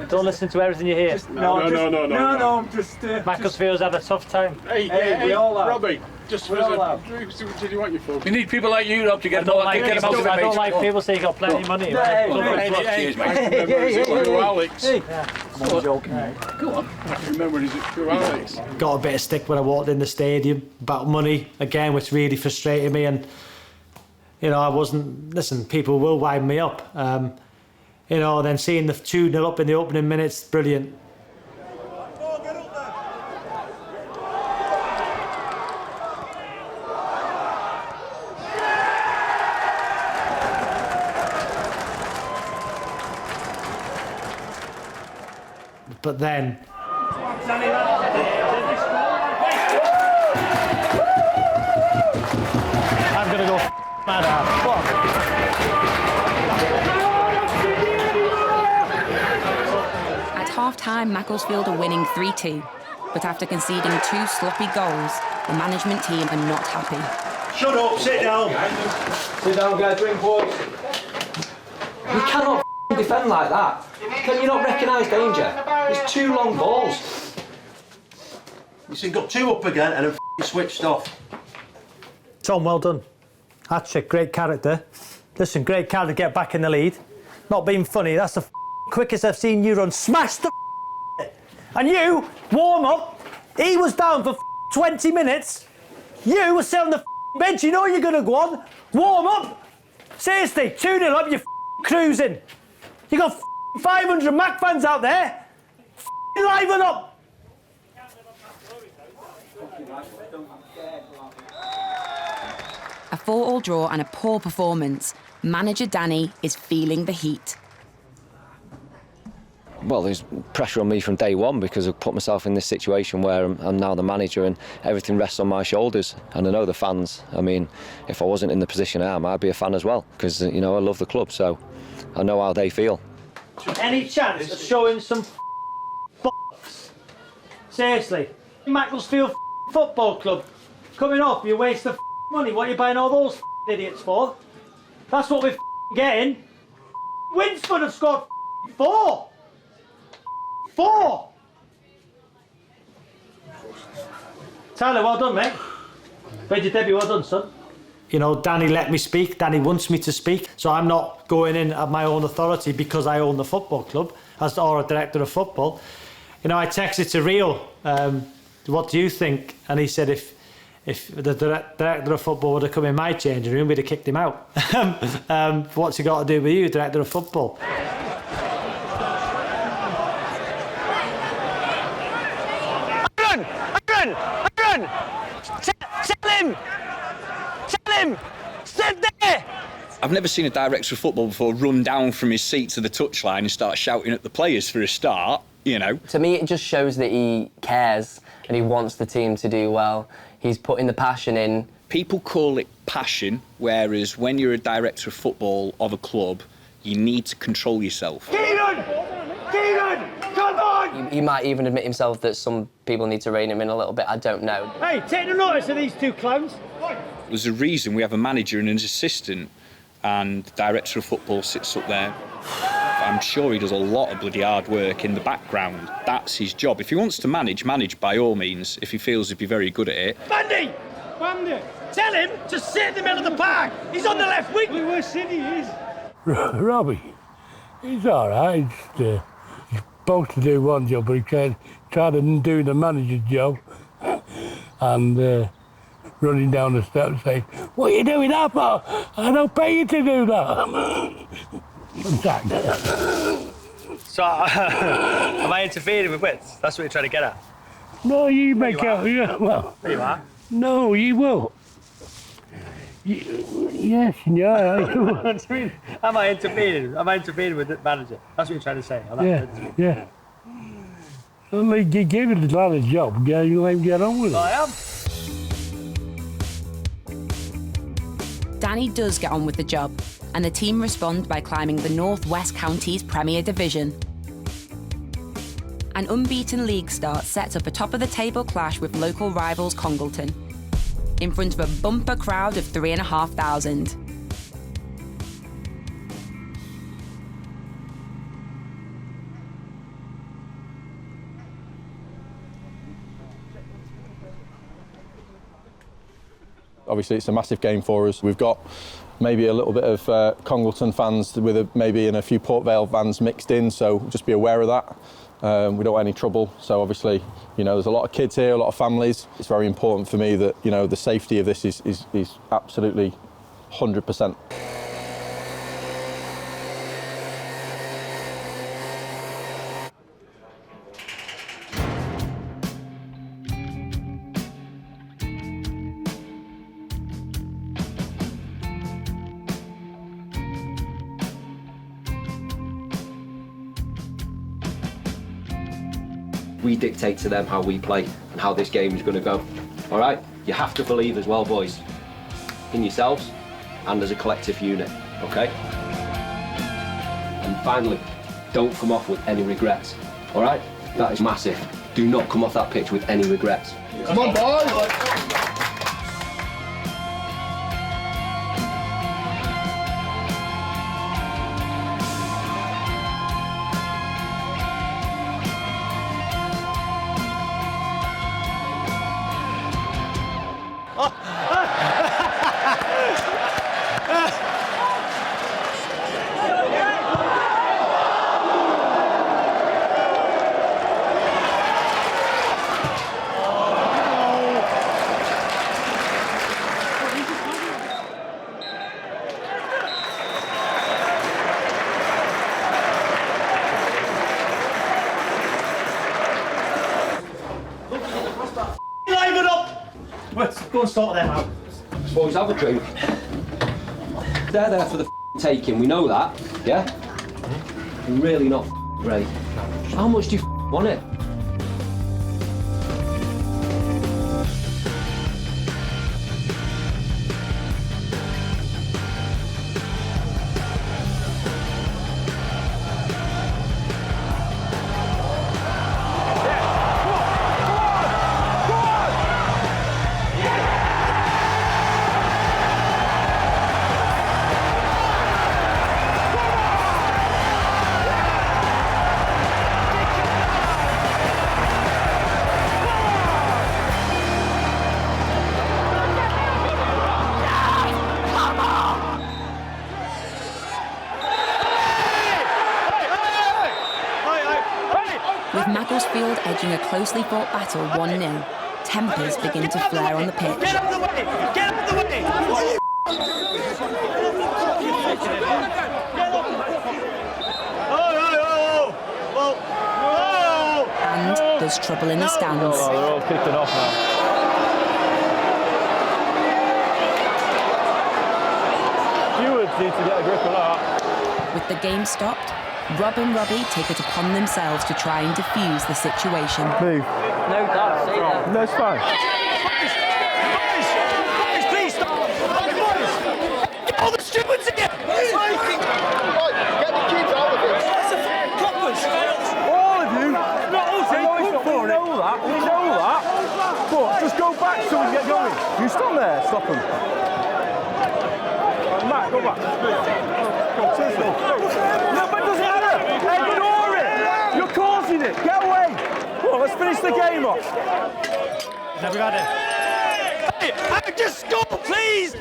Don't listen to everything you hear. No, I'm just... Macclesfield's had a tough time. Hey, we all have. Robbie, just for what do you want your folks? You need people like you, Rob, to get I don't like people saying you got plenty of money. Alex. I'm joking, mate. Go on. Remember, is it through Alex? Got a bit of stick when I walked in the stadium about money again, which really frustrated me. And you know, I wasn't. Listen, people will wind me up. You know, then seeing the 2-0 up in the opening minutes, brilliant. But then I'm gonna go mad half. At half-time, Macclesfield are winning 3-2, but after conceding 2 sloppy goals, the management team are not happy. Shut up, sit down. Sit down, guys, drink, boys. You cannot defend like that. Can you not recognise danger? It's 2 long balls. He's got 2 up again and then switched off. Tom, well done. Hat-trick, great character. Listen, great character to get back in the lead. Not being funny, that's the quickest I've seen you run. Smash the and you, warm up. He was down for 20 minutes. You were sitting on the bench. You know you're going to go on. Warm up. Seriously, 2-0 up, you're cruising. You got 500 Mac fans out there. Liven up. A 4-4 draw and a poor performance. Manager Danny is feeling the heat. Well, there's pressure on me from day one because I've put myself in this situation where I'm now the manager and everything rests on my shoulders. And I know the fans. I mean, if I wasn't in the position I am, I'd be a fan as well because, you know, I love the club, so I know how they feel. Any chance of showing some box? Seriously, Macclesfield Football Club coming off, you waste of money. What are you buying all those idiots for? That's what we're getting. Winsford have scored 4. Tyler, well done, mate. Made your debut, well done, son. You know, Danny let me speak. Danny wants me to speak. So I'm not going in at my own authority because I own the football club or a director of football. You know, I texted to Rio, what do you think? And he said if the director of football would have come in my changing room, we'd have kicked him out. What's he got to do with you, director of football? Aaron! Tell him! Sit there! I've never seen a director of football before run down from his seat to the touchline and start shouting at the players for a start, you know. To me, it just shows that he cares and he wants the team to do well. He's putting the passion in. People call it passion, whereas when you're a director of football of a club, you need to control yourself. Keenan! Come on! He might even admit himself that some people need to rein him in a little bit. I don't know. Hey, take no notice of these 2 clowns. There's a reason we have a manager and an assistant, and the director of football sits up there. I'm sure he does a lot of bloody hard work in the background. That's his job. If he wants to manage by all means, if he feels he'd be very good at it. Bandy! Tell him to sit in the middle of the park. He's on the left wing. Where City is. Robbie, he's all right. He's supposed to do one job, but he tried to do the manager's job and running down the steps saying, "What are you doing that for? I don't pay you to do that." So, am I interfering with wits? That's what you're trying to get at? No, you make out. Yeah, well, there you are. No, you will. Yes, yeah. Am I interfering? Am I interfering with the manager? That's what you're trying to say. Yeah. I mean, you give it a lot of job. You let him get on with it. I am. Danny does get on with the job, and the team respond by climbing the North West Counties Premier Division. An unbeaten league start sets up a top-of-the-table clash with local rivals Congleton, in front of a bumper crowd of 3,500. Obviously, it's a massive game for us. We've got maybe a little bit of Congleton fans with maybe a few Port Vale fans mixed in, so just be aware of that. We don't want any trouble. So obviously, there's a lot of kids here, a lot of families. It's very important for me that, the safety of this is absolutely 100%. We dictate to them how we play and how this game is going to go. All right? You have to believe as well, boys, in yourselves and as a collective unit, okay? And finally, don't come off with any regrets, all right? That is massive. Do not come off that pitch with any regrets. Come on, boys! Go and sort them out. Boys, have a drink. They're there for the taking, we know that, yeah? You're really not great. How much do you want it? With Macclesfield edging a closely fought battle 1-0, tempers begin to flare on the pitch. Get out of the way! Get out of the way! And there's trouble in the stands. Oh, they're all kicking off now. Stewards need to get a grip of that. With the game stopped, Rob and Robbie take it upon themselves to try and defuse the situation. Move. No, Dad, say that. No, it's fine. Boys, please stop! Boys! Get all the stewards here! Get the kids out of it. Coppers! All of you! Not us, we know that. But just go back so we can get going. You stand there, stop them. Matt, go back. Go, seriously. No, but it doesn't matter. Ignore it. You're causing it. Get away. Come on, let's finish the game off. Have we got it? Hey, just go, please!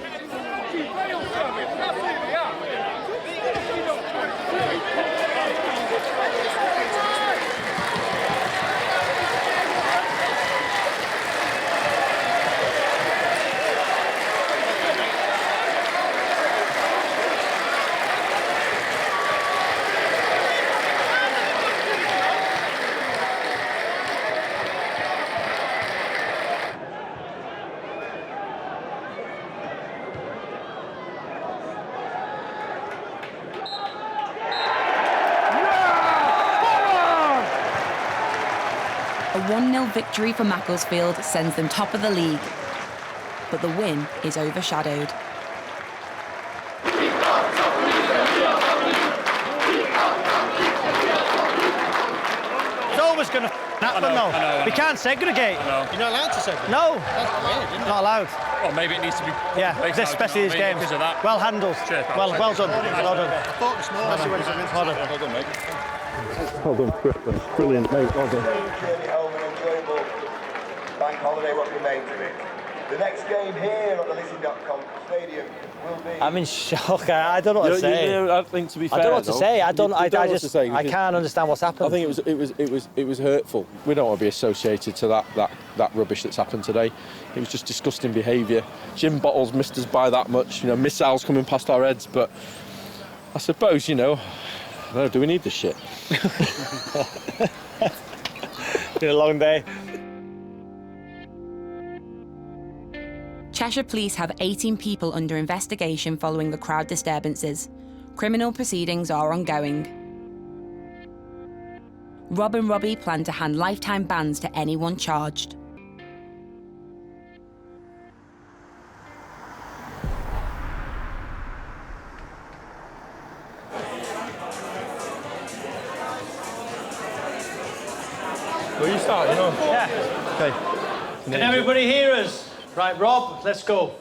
A 1-0 victory for Macclesfield sends them top of the league, but the win is overshadowed. was going to happen, though. We can't segregate. You're not allowed to segregate. No. That's weird, isn't it? Not allowed. Well, maybe it needs to be. Yeah, especially these games. Because of that. Well handled. Well done. Well done. I thought this morning when Well done. Well done, mate. Well done, Chris. Brilliant, mate. Well done. Home and enjoyable bank holiday, what remains of it. The next game here at the Listen.com Stadium will be. I'm in shock. I don't know what to say. I think, to be fair, I don't know what to say. I don't. You I don't know what just. to say, I can't understand what's happened. I think it was hurtful. We don't want to be associated to that rubbish that's happened today. It was just disgusting behaviour. Gin bottles missed us by that much. You know, missiles coming past our heads. But I suppose, you know, I don't know, do we need this shit? Been a long day. Cheshire Police have 18 people under investigation following the crowd disturbances. Criminal proceedings are ongoing. Rob and Robbie plan to hand lifetime bans to anyone charged. Will you start, you know? Yeah. Okay. Can everybody hear us? Right, Rob, let's go.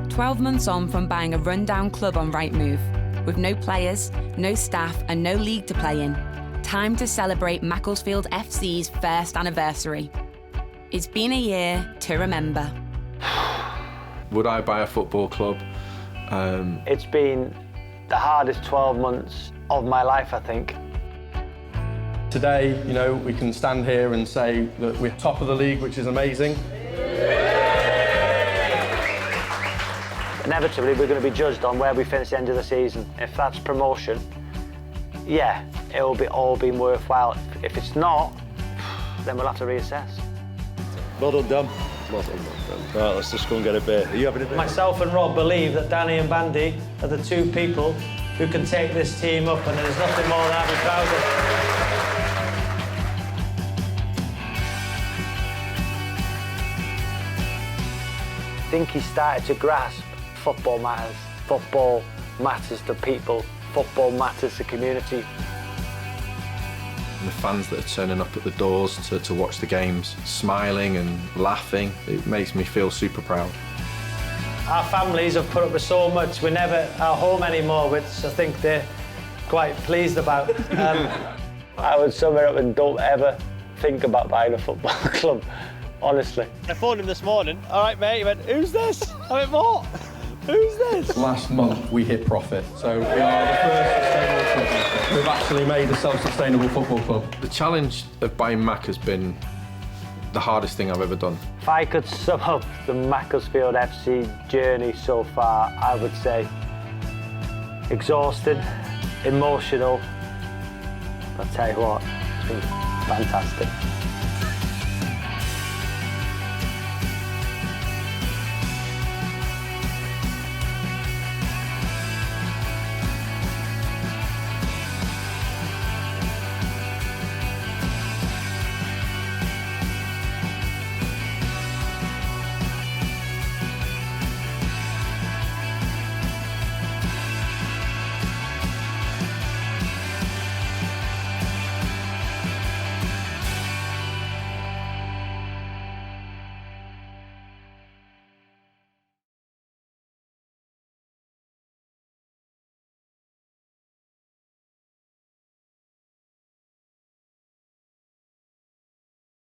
12 months on from buying a rundown club on Rightmove, with no players, no staff and no league to play in, time to celebrate Macclesfield FC's first anniversary. It's been a year to remember. Would I buy a football club? It's been the hardest 12 months of my life, I think. Today, you know, we can stand here and say that we're top of the league, which is amazing. Inevitably, we're going to be judged on where we finish the end of the season. If that's promotion, yeah, it'll be all been worthwhile. If it's not, then we'll have to reassess. Well done, Dan. Well done, Right, let's just go and get a beer. Are you having a beer? Myself and Rob believe that Danny and Bandy are the two people who can take this team up, and there's nothing more than I'd be proud of. I think he started to grasp football matters. Football matters to people. Football matters to community. The fans that are turning up at the doors to watch the games, smiling and laughing, it makes me feel super proud. Our families have put up with so much. We're never at home anymore, which I think they're quite pleased about. I would sum it up and don't ever think about buying a football club, honestly. I phoned him this morning. All right, mate. He went, who's this? I went, what? Who's this? Last month we hit profit, so we are the first sustainable football club. We've actually made a self-sustainable football club. The challenge of buying Mac has been the hardest thing I've ever done. If I could sum up the Macclesfield FC journey so far, I would say exhausting, emotional. I'll tell you what, it's been fantastic.